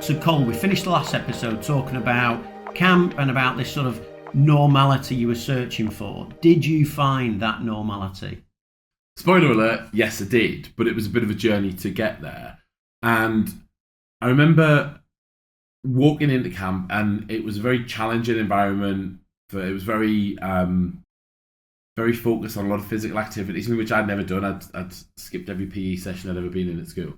So Colin, we finished the last episode talking about camp and about this sort of normality you were searching for. Did you find that normality? Spoiler alert, yes I did, but it was a bit of a journey to get there. And I remember walking into camp, and it was a very challenging environment. It was very focused on a lot of physical activities, which I'd never done. I'd skipped every PE session I'd ever been in at school.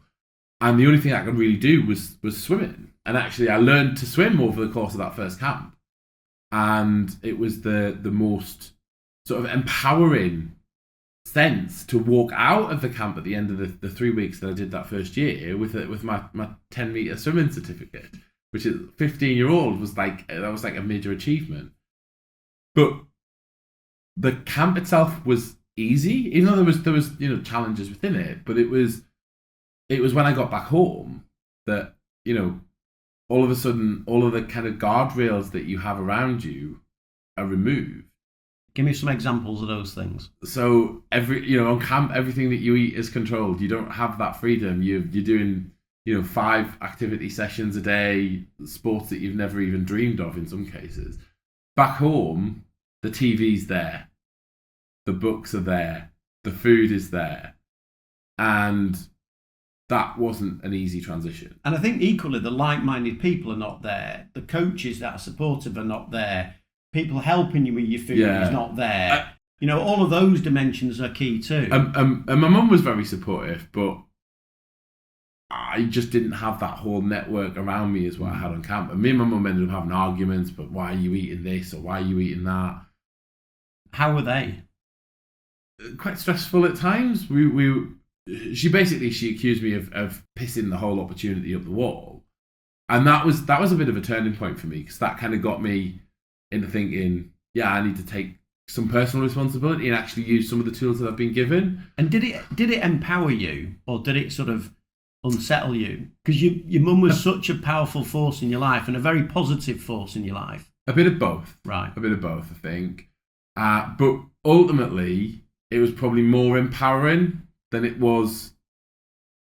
And the only thing I could really do was swimming. And actually I learned to swim over the course of that first camp. And it was the most sort of empowering sense to walk out of the camp at the end of the 3 weeks that I did that first year with my 10 metre swimming certificate, which is 15-year-old was like a major achievement. But the camp itself was easy, even though there was challenges within it. But it was when I got back home that all of a sudden all of the kind of guardrails that you have around you are removed. Give me some examples of those things. So on camp, everything that you eat is controlled. You don't have that freedom. You're doing 5 activity sessions a day, sports that you've never even dreamed of in some cases. Back home, the TV's there, the books are there, the food is there, and that wasn't an easy transition. And I think equally the like-minded people are not there. The coaches that are supportive are not there. People helping you with your food is not there. All of those dimensions are key too. And my mum was very supportive, but I just didn't have that whole network around me as what I had on camp. And me and my mum ended up having arguments, but why are you eating this or why are you eating that? How were they? Quite stressful at times. She accused me of pissing the whole opportunity up the wall. And that was a bit of a turning point for me, because that kind of got me into thinking, I need to take some personal responsibility and actually use some of the tools that I've been given. And did it empower you, or did it sort of unsettle you? Because your mum was such a powerful force in your life, and a very positive force in your life. A bit of both. Right. A bit of both, I think. But ultimately, it was probably more empowering than it was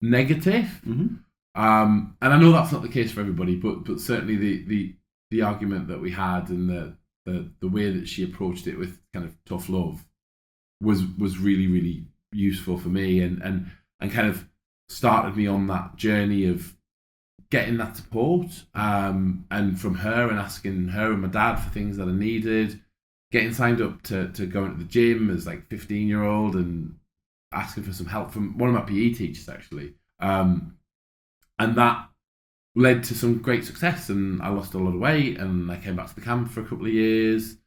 negative. Mm-hmm. And I know that's not the case for everybody, but certainly the argument that we had and the way that she approached it with kind of tough love was really, really useful for me, and kind of started me on that journey of getting that support, and from her, and asking her and my dad for things that I needed, getting signed up to go into the gym as like 15-year-old and asking for some help from one of my PE teachers actually. And that led to some great success, and I lost a lot of weight, and I came back to the camp for a couple of years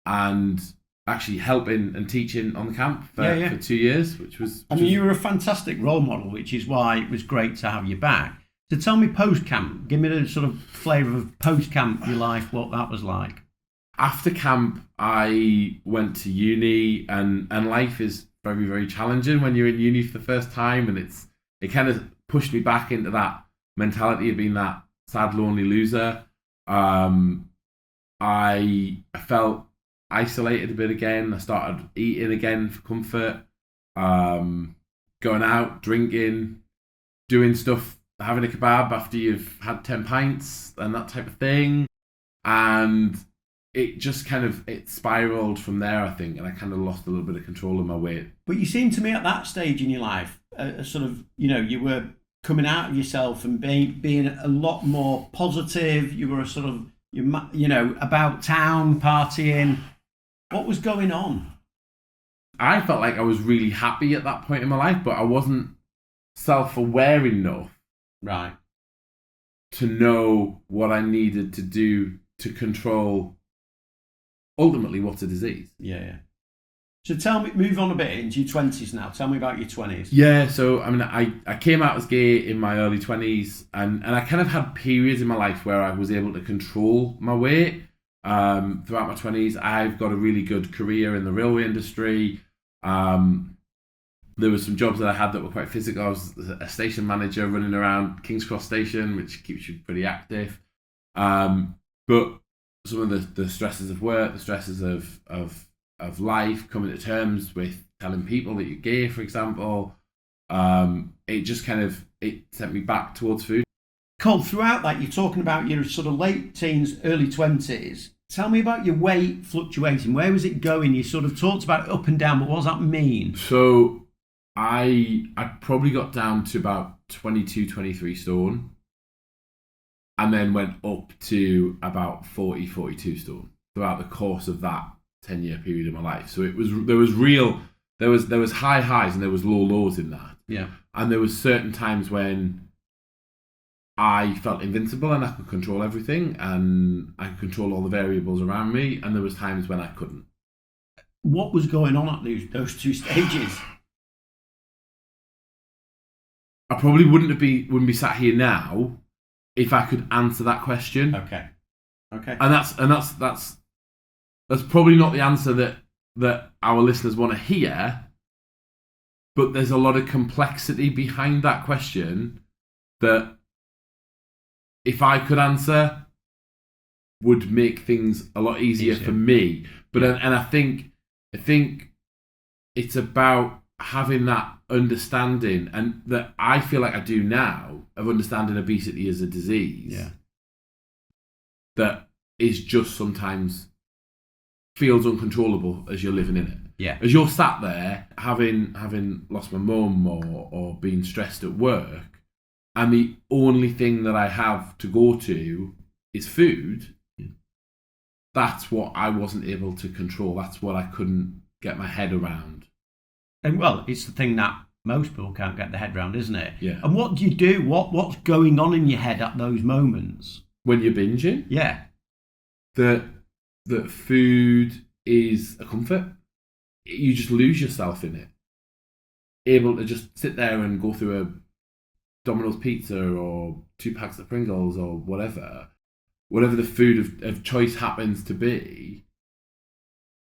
and actually helping and teaching on the camp for 2 years, which was... you were a fantastic role model, which is why it was great to have you back. So tell me post-camp, give me the sort of flavour of post-camp, your life, what that was like. After camp, I went to uni, and life is very, very challenging when you're in uni for the first time, and it kind of pushed me back into that mentality of being that sad, lonely loser. I felt isolated a bit again. I started eating again for comfort, going out, drinking, doing stuff, having a kebab after you've had 10 pints and that type of thing. And it just it spiraled from there, I think, and I kind of lost a little bit of control of my weight. But you seem to me at that stage in your life, sort of, you were coming out of yourself and being a lot more positive. You were a sort of, about town, partying. What was going on? I felt like I was really happy at that point in my life, but I wasn't self-aware enough, right, to know what I needed to do to control ultimately what's a disease. Yeah. So tell me, move on a bit into your 20s now. Tell me about your 20s. Yeah, so I came out as gay in my early 20s, and I kind of had periods in my life where I was able to control my weight. Throughout my 20s, I've got a really good career in the railway industry. There were some jobs that I had that were quite physical. I was a station manager running around King's Cross Station, which keeps you pretty active. But some of the stresses of work, the stresses of life, coming to terms with telling people that you're gay, for example, it just it sent me back towards food. Cole, throughout that, you're talking about your sort of late teens, early 20s. Tell me about your weight fluctuating. Where was it going? You sort of talked about it up and down, but what does that mean? So I probably got down to about 22, 23 stone, and then went up to about 40, 42 stone throughout the course of that 10-year period of my life. So there was high highs and there was low lows in that. Yeah. And there was certain times when I felt invincible and I could control everything and I could control all the variables around me, and there was times when I couldn't. What was going on at those two stages? I probably wouldn't be sat here now if I could answer that question. Okay. And that's probably not the answer that our listeners want to hear, but there's a lot of complexity behind that question that, if I could answer, would make things a lot easier for me. But and I think it's about having that understanding, and that I feel like I do now, of understanding obesity as a disease. Yeah. That is just sometimes feels uncontrollable as you're living in it. Yeah. As you're sat there having lost my mum or being stressed at work, and the only thing that I have to go to is food, that's what I wasn't able to control. That's what I couldn't get my head around. And well, it's the thing that most people can't get their head around, isn't it? Yeah. And what do you do? What's going on in your head at those moments? When you're binging? Yeah. That food is a comfort. You just lose yourself in it. Able to just sit there and go through a Domino's pizza or 2 packs of Pringles or whatever the food of choice happens to be,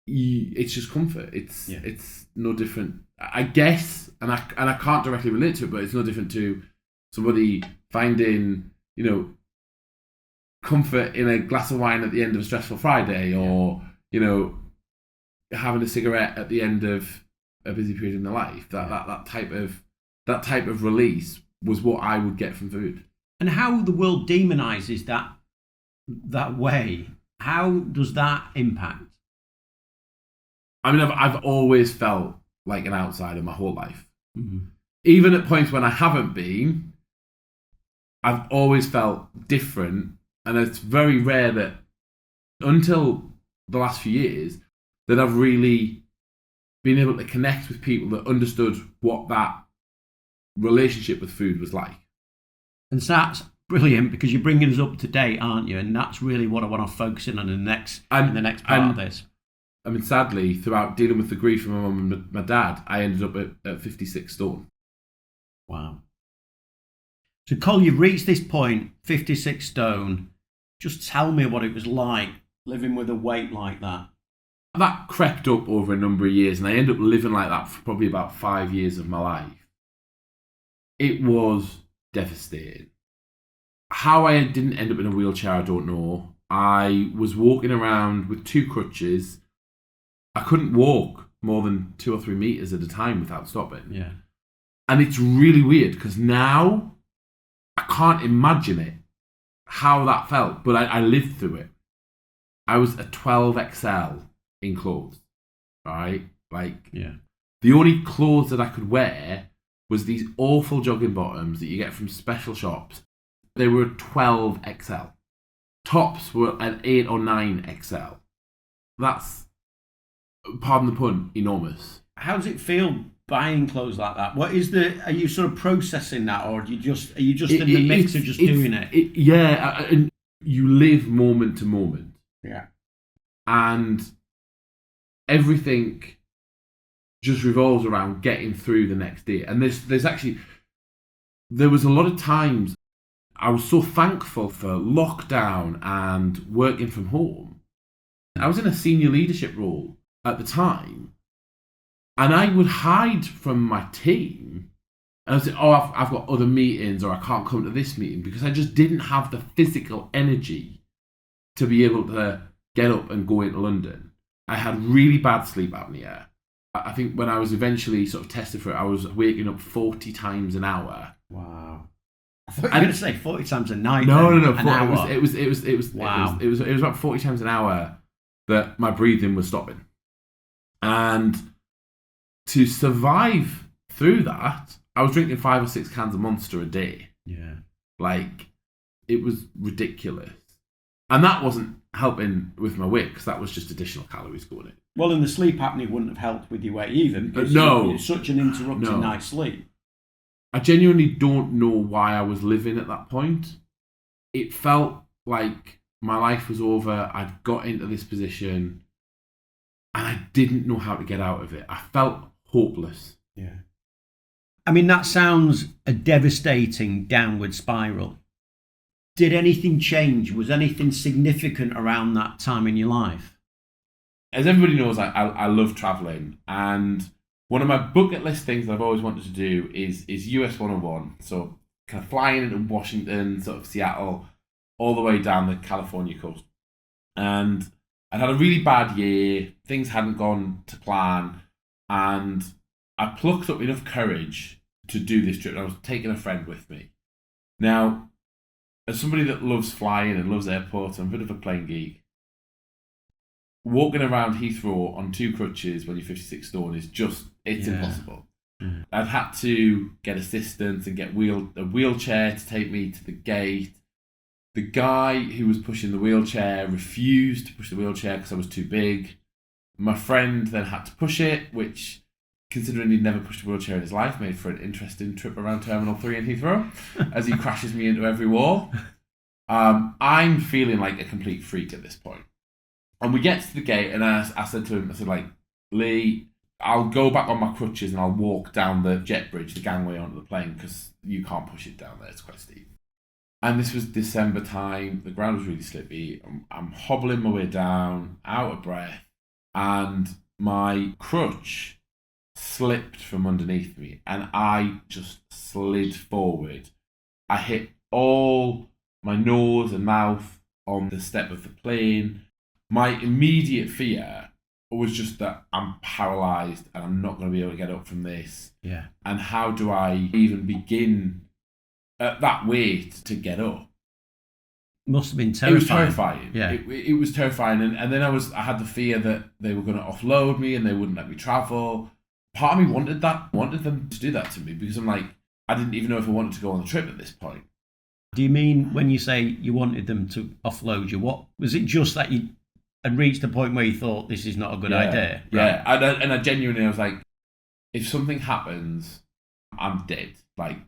it's just comfort. It's no different, I guess, and I can't directly relate to it, but it's no different to somebody finding, comfort in a glass of wine at the end of a stressful Friday, or having a cigarette at the end of a busy period in their life. That type of release was what I would get from food. And how the world demonizes that way, how does that impact? I mean, I've always felt like an outsider my whole life. Mm-hmm. Even at points when I haven't been, I've always felt different. And it's very rare that, until the last few years, that I've really been able to connect with people that understood what that relationship with food was like. And so that's brilliant, because you're bringing us up to date, aren't you? And that's really what I want to focus in on in the next part of this. I mean, sadly, throughout dealing with the grief from my mum and my dad, I ended up at 56 stone. Wow. So, Cole, you've reached this point, 56 stone. Just tell me what it was like living with a weight like that. That crept up over a number of years, and I ended up living like that for probably about 5 years of my life. It was devastating. How I didn't end up in a wheelchair, I don't know. I was walking around with 2 crutches. I couldn't walk more than 2 or 3 meters at a time without stopping. Yeah. And it's really weird, because now I can't imagine it, how that felt, but I lived through it. I was a 12XL in clothes, right? The only clothes that I could wear was these awful jogging bottoms that you get from special shops. They were a 12XL. Tops were an 8 or 9XL. That's, pardon the pun, enormous. How does it feel buying clothes like that? Are you sort of processing that, or are you just in the mix of just doing it? Yeah, and you live moment to moment. Yeah. And everything just revolves around getting through the next day. And there was a lot of times I was so thankful for lockdown and working from home. I was in a senior leadership role at the time, and I would hide from my team. And I would say, I've got other meetings, or I can't come to this meeting, because I just didn't have the physical energy to be able to get up and go into London. I had really bad sleep apnea. I think when I was eventually sort of tested for it, I was waking up 40 times an hour. Wow. thought you were going to say 40 times a night. No. An hour. It was Wow. It was about 40 times an hour that my breathing was stopping, and to survive through that, I was drinking 5 or 6 cans of Monster a day. Yeah. Like, it was ridiculous, and that wasn't helping with my weight because that was just additional calories going in. Well, and the sleep apnea wouldn't have helped with your weight either. Because No. it's such an interrupted night's sleep. I genuinely don't know why I was living at that point. It felt like my life was over. I'd got into this position and I didn't know how to get out of it. I felt hopeless. Yeah. I mean, that sounds a devastating downward spiral. Did anything change? Was anything significant around that time in your life? As everybody knows, I love travelling, and one of my bucket list things that I've always wanted to do is US 101. So kind of flying into Washington, sort of Seattle, all the way down the California coast. And I'd had a really bad year. Things hadn't gone to plan. And I plucked up enough courage to do this trip. And I was taking a friend with me. Now, as somebody that loves flying and loves airports, I'm a bit of a plane geek. Walking around Heathrow on 2 crutches when you're 56 stone is just, it's impossible. Mm. I've had to get assistance and get a wheelchair to take me to the gate. The guy who was pushing the wheelchair refused to push the wheelchair because I was too big. My friend then had to push it, which, considering he'd never pushed a wheelchair in his life, made for an interesting trip around Terminal 3 in Heathrow as he crashes me into every wall. I'm feeling like a complete freak at this point. And we get to the gate, and I said to him, I said, like, Lee, I'll go back on my crutches and I'll walk down the jet bridge, the gangway onto the plane, because you can't push it down there, it's quite steep. And this was December time, the ground was really slippy, I'm hobbling my way down, out of breath, and my crutch slipped from underneath me, and I just slid forward. I hit all my nose and mouth on the step of the plane. My immediate fear was just that I'm paralysed and I'm not going to be able to get up from this. Yeah. And how do I even begin at that weight to get up? Must have been terrifying. It was terrifying. Yeah. It was terrifying. And then I had the fear that they were going to offload me and they wouldn't let me travel. Part of me wanted them to do that to me, because I'm like, I didn't even know if I wanted to go on the trip at this point. Do you mean when you say you wanted them to offload you? What was it? Just that you had reached a point where you thought this is not a good idea? Yeah, right. And I genuinely was like, if something happens, I'm dead. Like,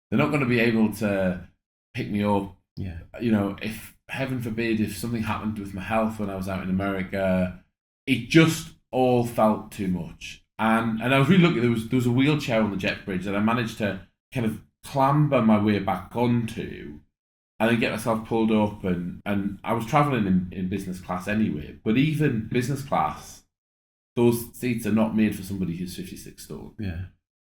they're not going to be able to pick me up. Yeah. You know, if heaven forbid, if something happened with my health when I was out in America, it just all felt too much. And I was really lucky. There was a wheelchair on the jet bridge that I managed to kind of clamber my way back onto, and then get myself pulled up. And I was travelling in business class anyway. But even business class, those seats are not made for somebody who's 56 stone. Yeah.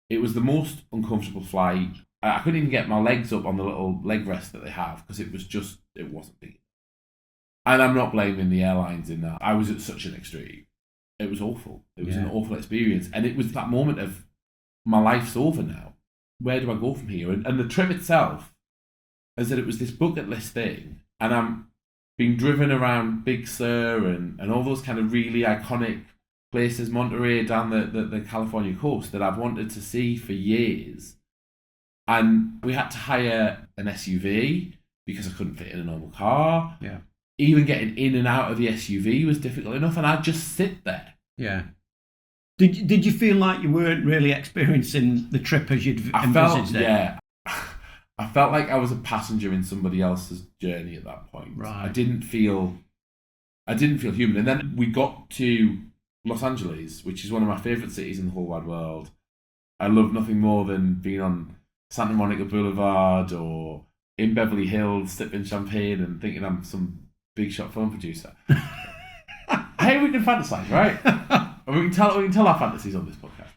It was the most uncomfortable flight. I couldn't even get my legs up on the little leg rest that they have, because it wasn't big. And I'm not blaming the airlines in that. I was at such an extreme. It was awful. It was an awful experience. And it was that moment of, my life's over now. Where do I go from here? And the trip itself, as that it was this bucket list thing, and I'm being driven around Big Sur and all those kind of really iconic places, Monterey, down the California coast, that I've wanted to see for years. And we had to hire an SUV because I couldn't fit in a normal car. Yeah. Even getting in and out of the SUV was difficult enough, and I'd just sit there. Yeah. Did you feel like you weren't really experiencing the trip as you'd envisaged it? Yeah. I felt like I was a passenger in somebody else's journey at that point. Right. I didn't feel human. And then we got to Los Angeles, which is one of my favourite cities in the whole wide world. I love nothing more than being on Santa Monica Boulevard or in Beverly Hills sipping champagne and thinking I'm some big shot film producer. Hey, we can fantasize, right? We can tell our fantasies on this podcast.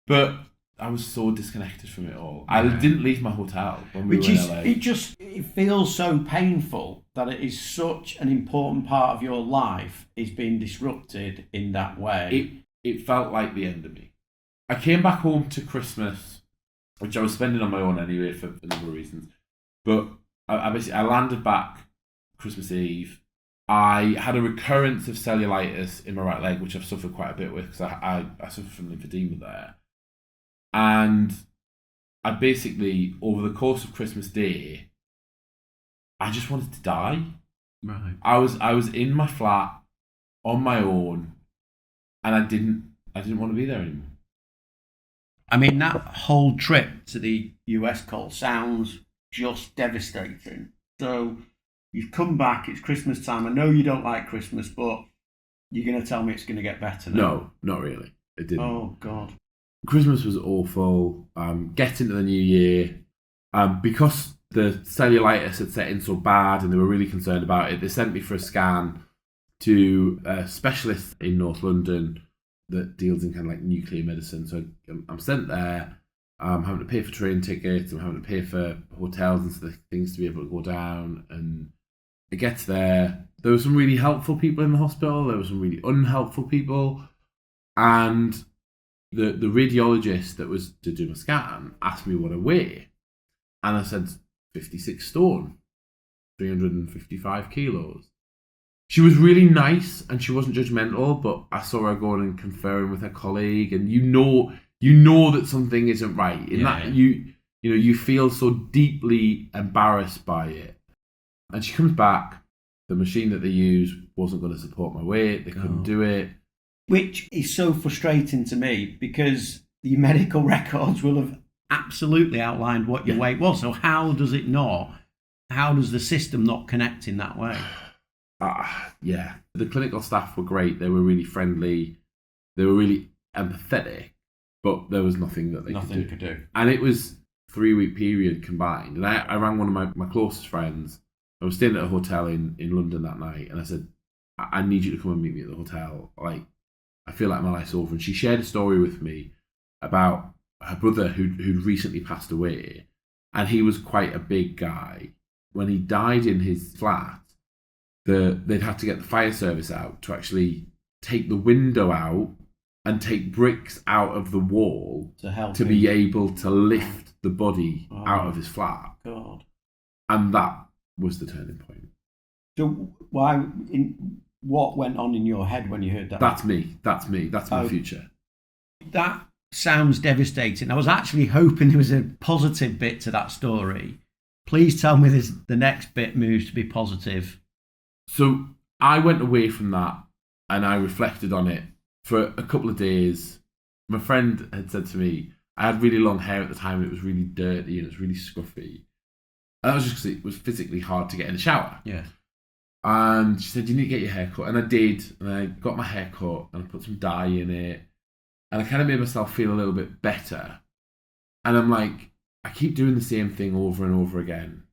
But I was so disconnected from it all. I didn't leave my hotel when we were in LA. It feels so painful that it is such an important part of your life is being disrupted in that way. It felt like the end of me. I came back home to Christmas, which I was spending on my own anyway for a number of reasons. But I landed back Christmas Eve. I had a recurrence of cellulitis in my right leg, which I've suffered quite a bit with because I suffer from lymphedema there. And I basically, over the course of Christmas Day, I just wanted to die. Right. I was in my flat on my own, and I didn't want to be there anymore. I mean, that whole trip to the US call sounds just devastating. So you've come back, it's Christmas time. I know you don't like Christmas, but you're going to tell me it's going to get better now. No, not really. It didn't. Oh, God. Christmas was awful. Getting to the new year, because the cellulitis had set in so bad and they were really concerned about it, they sent me for a scan to a specialist in North London that deals in kind of like nuclear medicine. So I'm sent there. I'm having to pay for train tickets. I'm having to pay for hotels and stuff, things to be able to go down. And I get there. There were some really helpful people in the hospital. There were some really unhelpful people. And the radiologist that was to do my scan asked me what I weigh. And I said 56 stone, 355 kilos. She was really nice and she wasn't judgmental, but I saw her going and conferring with her colleague, and you know that something isn't right. You feel so deeply embarrassed by it. And she comes back, the machine that they used wasn't going to support my weight, they couldn't do it. Which is so frustrating to me because the medical records will have absolutely outlined what your weight was. So how does it not? How does the system not connect in that way? Yeah. The clinical staff were great. They were really friendly. They were really empathetic, but there was nothing that they could do. And it was a 3-week period combined. And I rang one of my closest friends. I was staying at a hotel in London that night, and I said, I need you to come and meet me at the hotel. Like, I feel like my life's over. And she shared a story with me about her brother who'd recently passed away, and he was quite a big guy. When he died in his flat, they'd have to get the fire service out to actually take the window out and take bricks out of the wall to be able to lift the body out of his flat. God. And that was the turning point. So what went on in your head when you heard that? That's me. That's my future. That sounds devastating. I was actually hoping there was a positive bit to that story. Please tell me the next bit moves to be positive. So I went away from that and I reflected on it for a couple of days. My friend had said to me, I had really long hair at the time and it was really dirty and it was really scruffy. And that was just because it was physically hard to get in the shower. Yeah. And she said, you need to get your hair cut. And I did. And I got my hair cut and I put some dye in it. And I kind of made myself feel a little bit better. And I'm like, I keep doing the same thing over and over again.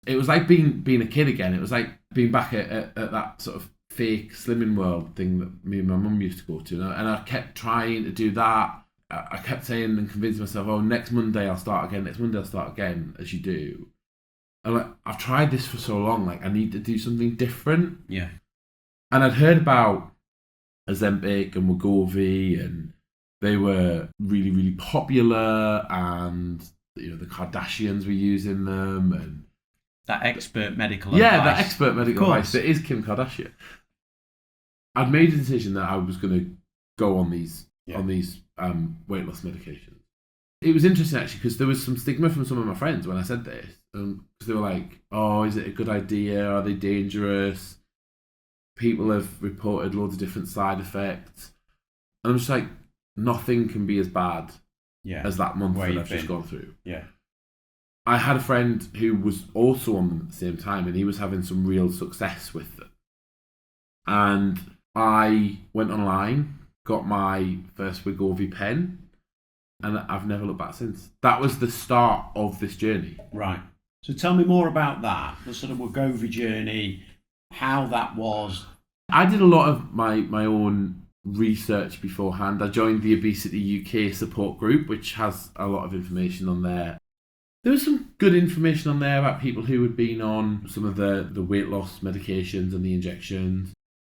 It was like being a kid again. It was like being back at that sort of fake Slimming World thing that me and my mum used to go to. And I kept trying to do that. I kept saying and convincing myself, oh, next Monday I'll start again, as you do. And like, I've tried this for so long, like I need to do something different. Yeah. And I'd heard about Ozempic and Wegovy, and they were really, really popular, and the Kardashians were using them, and that expert medical advice. Yeah, that expert medical advice that is Kim Kardashian. I'd made a decision that I was going to go on these weight loss medications. It was interesting actually because there was some stigma from some of my friends when I said this. Because they were like, oh, is it a good idea? Are they dangerous? People have reported loads of different side effects. And I'm just like, nothing can be as bad as that month that I've just gone through. Yeah. I had a friend who was also on them at the same time, and he was having some real success with them. And I went online, got my first Wegovy pen, and I've never looked back since. That was the start of this journey. Right. So tell me more about that, the sort of Wegovy journey, how that was. I did a lot of my own research beforehand. I joined the Obesity UK support group, which has a lot of information on there. There was some good information on there about people who had been on some of the weight loss medications and the injections.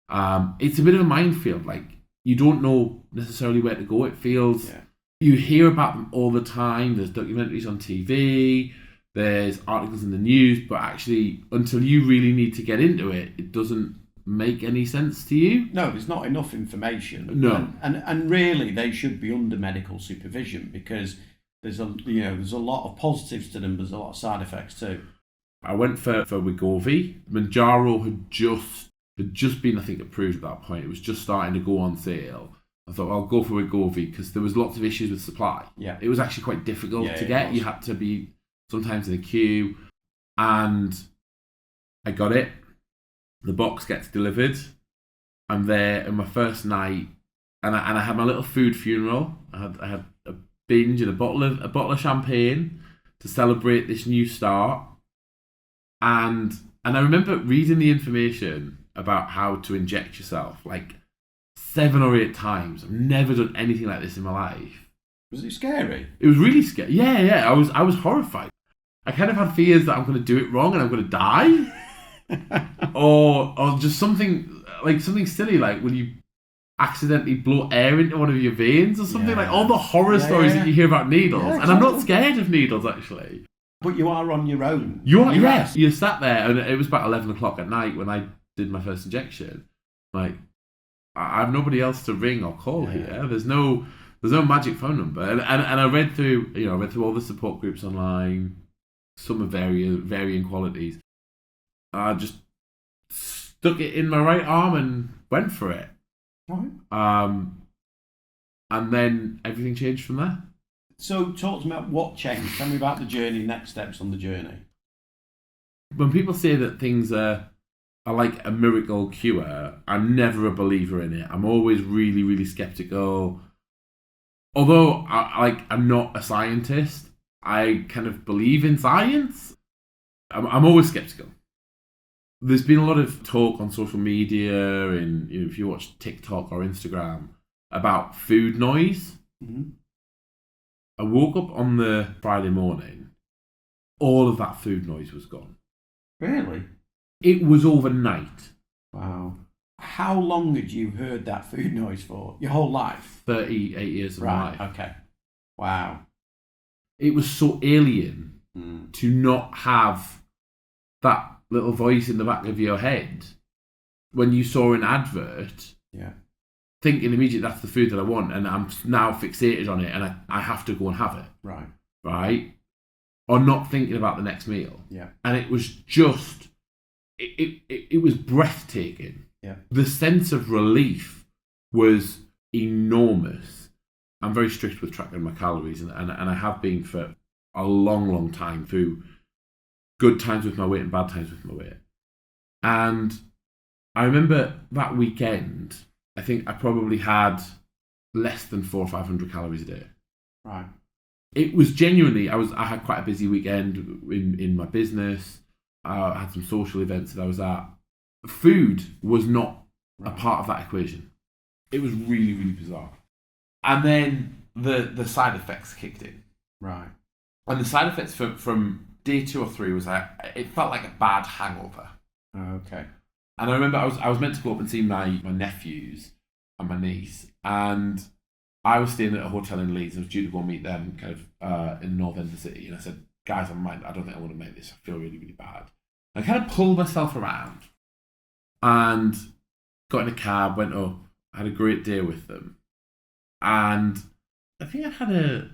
It's a bit of a minefield. Like, you don't know necessarily where to go. It feels... Yeah. You hear about them all the time. There's documentaries on TV. there's articles in the news, but actually, until you really need to get into it, it doesn't make any sense to you. No, there's not enough information. No. And really, they should be under medical supervision, because there's a lot of positives to them, but there's a lot of side effects too. I went for Wegovy. Manjaro had just been, I think, approved at that point. It was just starting to go on sale. I thought, I'll go for Wegovy because there was lots of issues with supply. Yeah. It was actually quite difficult to get. Was. You had to be sometimes in a queue. And I got it. The box gets delivered. I'm there on my first night, and I had my little food funeral. I had a binge and a bottle of champagne to celebrate this new start. And I remember reading the information about how to inject yourself like 7 or 8 times. I've never done anything like this in my life. Was it scary? It was really scary. Yeah. I was horrified. I kind of had fears that I'm going to do it wrong and I'm going to die. or just something silly, like will you accidentally blow air into one of your veins or something, like all the horror stories that you hear about needles. Yeah, exactly. And I'm not scared of needles, actually. But you are on your own. Yes. You sat there, and it was about 11 o'clock at night when I did my first injection. Like, I have nobody else to ring or call here. There's no magic phone number. And I read through all the support groups online, some of varying qualities. I just stuck it in my right arm and went for it. Right. And then everything changed from there. So talk to me about what changed. Tell me about the journey, next steps on the journey. When people say that things are like a miracle cure, I'm never a believer in it. I'm always really, really skeptical. Although I'm not a scientist, I kind of believe in science. I'm always skeptical. There's been a lot of talk on social media, and if you watch TikTok or Instagram, about food noise. Mm-hmm. I woke up on the Friday morning, all of that food noise was gone. Really? It was overnight. Wow. How long had you heard that food noise for? Your whole life? 38 years of my life. Okay. Wow. It was so alien to not have that little voice in the back of your head when you saw an advert. Yeah. Thinking immediately that's the food that I want, and I'm now fixated on it, and I have to go and have it. Right? Or not thinking about the next meal. Yeah. And it was just, it was breathtaking. Yeah. The sense of relief was enormous. I'm very strict with tracking my calories, and I have been for a long, long time, through good times with my weight and bad times with my weight. And I remember that weekend, I think I probably had less than 400 or 500 calories a day. Right. It was genuinely, I had quite a busy weekend in my business. I had some social events that I was at. Food was not a part of that equation. It was really, really bizarre. And then the side effects kicked in. Right. And the side effects from day 2 or 3 was it felt like a bad hangover. Okay. And I remember I was meant to go up and see my nephews and my niece, and I was staying at a hotel in Leeds. I was due to go meet them kind of in north end of the city, and I said, guys, I don't think I want to make this. I feel really, really bad. And I kind of pulled myself around and got in a cab, went up, had a great day with them. And I think I had a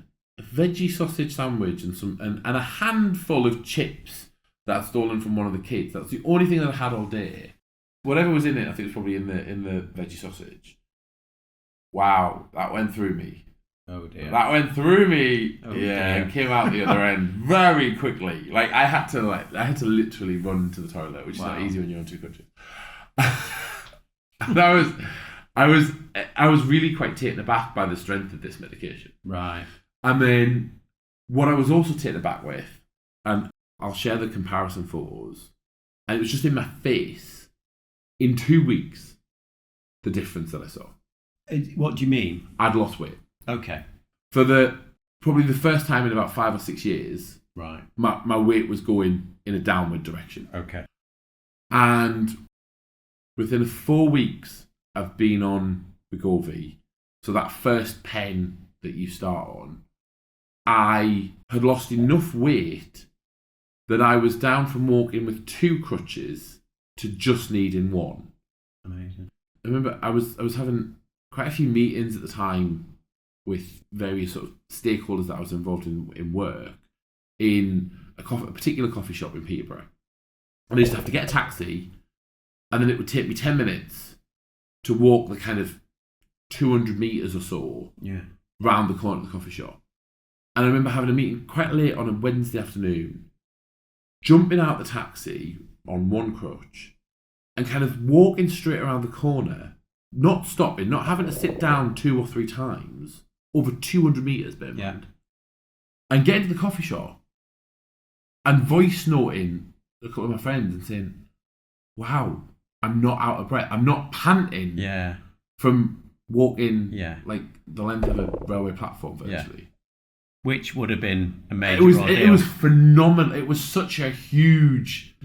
veggie sausage sandwich and a handful of chips that I'd stolen from one of the kids. That's the only thing that I had all day. Whatever was in it, I think it was probably in the veggie sausage. Wow, that went through me. Oh dear. That went through me. Oh, yeah, dear. and came out the other end very quickly. Like I had to literally run to the toilet, which is not easy when you're on 2 countries. And I was really quite taken aback by the strength of this medication. Right. And then what I was also taken aback with, and I'll share the comparison photos, and it was just in my face. In 2 weeks, the difference that I saw. What do you mean? I'd lost weight. Okay. For probably the first time in about 5 or 6 years, right, my weight was going in a downward direction. Okay. And within 4 weeks of being on Wegovy, so that first pen that you start on, I had lost enough weight that I was down from walking with 2 crutches to just needing 1. Amazing. I remember I was having quite a few meetings at the time with various sort of stakeholders that I was involved in work in a particular coffee shop in Peterborough. And I used to have to get a taxi, and then it would take me 10 minutes to walk the kind of 200 metres or so round the corner of the coffee shop. And I remember having a meeting quite late on a Wednesday afternoon, jumping out the taxi on 1 crutch and kind of walking straight around the corner, not stopping, not having to sit down 2 or 3 times, over 200 metres, bear in mind, and getting to the coffee shop and voice noting a couple of my friends and saying, wow, I'm not out of breath. I'm not panting from walking like the length of a railway platform virtually. Which would have been a major ordeal. It was phenomenal. It was such a huge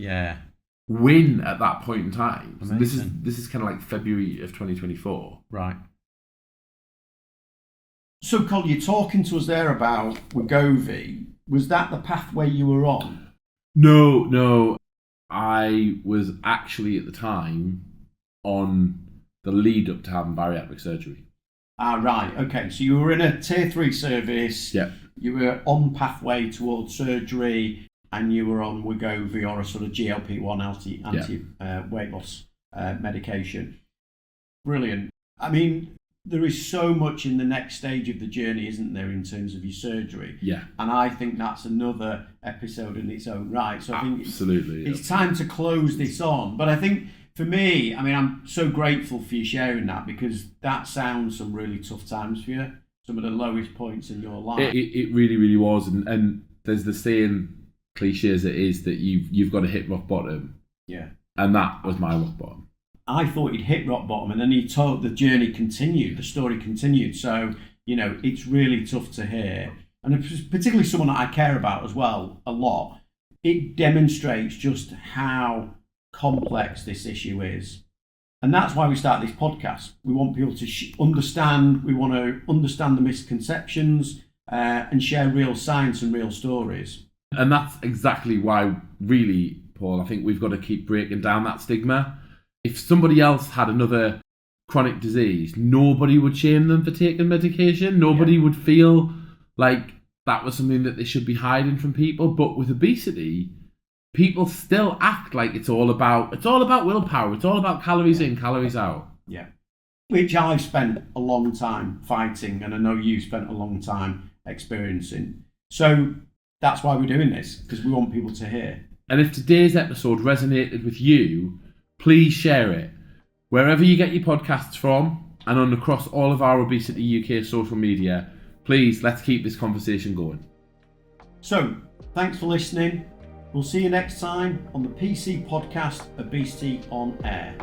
win at that point in time. So this is kind of like February of 2024. Right. So, Colin, you're talking to us there about Wegovy. Was that the pathway you were on? No. I was actually at the time on the lead up to having bariatric surgery. Ah, right. Okay. So you were in a tier 3 service. Yeah. You were on pathway towards surgery, and you were on Wegovy or a sort of GLP-1 anti weight loss medication. Brilliant. I mean, there is so much in the next stage of the journey, isn't there, in terms of your surgery? Yeah. And I think that's another episode in its own right. So I think it's time to close this on. But I think for me, I mean, I'm so grateful for you sharing that, because that sounds some really tough times for you, some of the lowest points in your life. It really, really was. And there's the saying, cliche as it is, that you've got to hit rock bottom. Yeah. And that was my rock bottom. I thought he'd hit rock bottom, and then he told the journey continued, the story continued. So, you know, it's really tough to hear. And particularly someone that I care about as well, a lot. It demonstrates just how complex this issue is. And that's why we start this podcast. We want people to understand, we want to understand the misconceptions and share real science and real stories. And that's exactly why, really, Paul, I think we've got to keep breaking down that stigma. If somebody else had another chronic disease, nobody would shame them for taking medication. Nobody would feel like that was something that they should be hiding from people. But with obesity, people still act like it's all about willpower. It's all about calories in, calories out. Yeah. Which I've spent a long time fighting, and I know you've spent a long time experiencing. So that's why we're doing this, because we want people to hear. And if today's episode resonated with you, please share it wherever you get your podcasts from, and on across all of our Obesity UK social media. Please, let's keep this conversation going. So, thanks for listening. We'll see you next time on the PC Podcast Obesity on Air.